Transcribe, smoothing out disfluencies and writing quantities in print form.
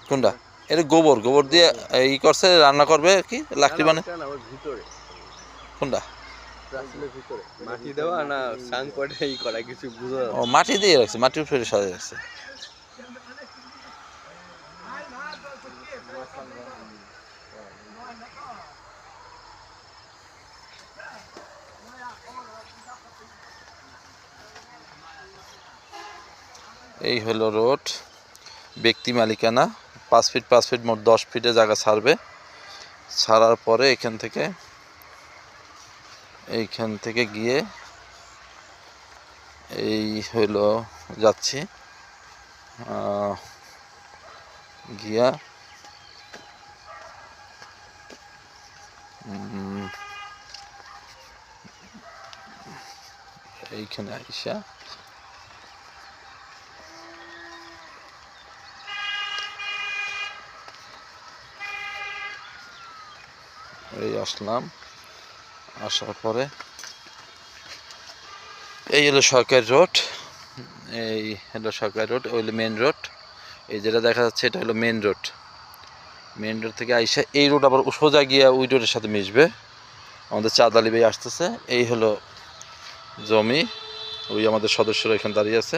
কোনটা? এটা গোবর গোবর দিয়ে ই করছে, রান্না করবে কি লাকড়ি মানে কোনটা? মাটি দেওয়া না সাং করে ই করা কিছু বুঝা ও মাটি দিয়ে রাখছে, মাটির উপরে সাজিয়ে রাখছে। এই হলো রোড, ব্যক্তি মালিকানা। 5 ফিট 5 ফিট মোট 10 ফিটে জায়গা ছাড়বে। ছাড়ার পরে এইখান থেকে গিয়ে এই হলো যাচ্ছি গিয়া এইখানে আইসা এই আসলাম। আসার পরে এই হলো সরকারি রোড, এই হলো সরকারি রোড, ওই হলো মেন রোড। এই যেটা দেখা যাচ্ছে এটা হলো মেন রোড। মেন রোড থেকে আইসা এই রোড আবার সোজা গিয়া ওই রোডের সাথে মিশবে। আমাদের চাঁদ আলী ভাই আসতেছে। এই হলো জমি, ওই আমাদের সদস্যরা এখানে দাঁড়িয়ে আছে।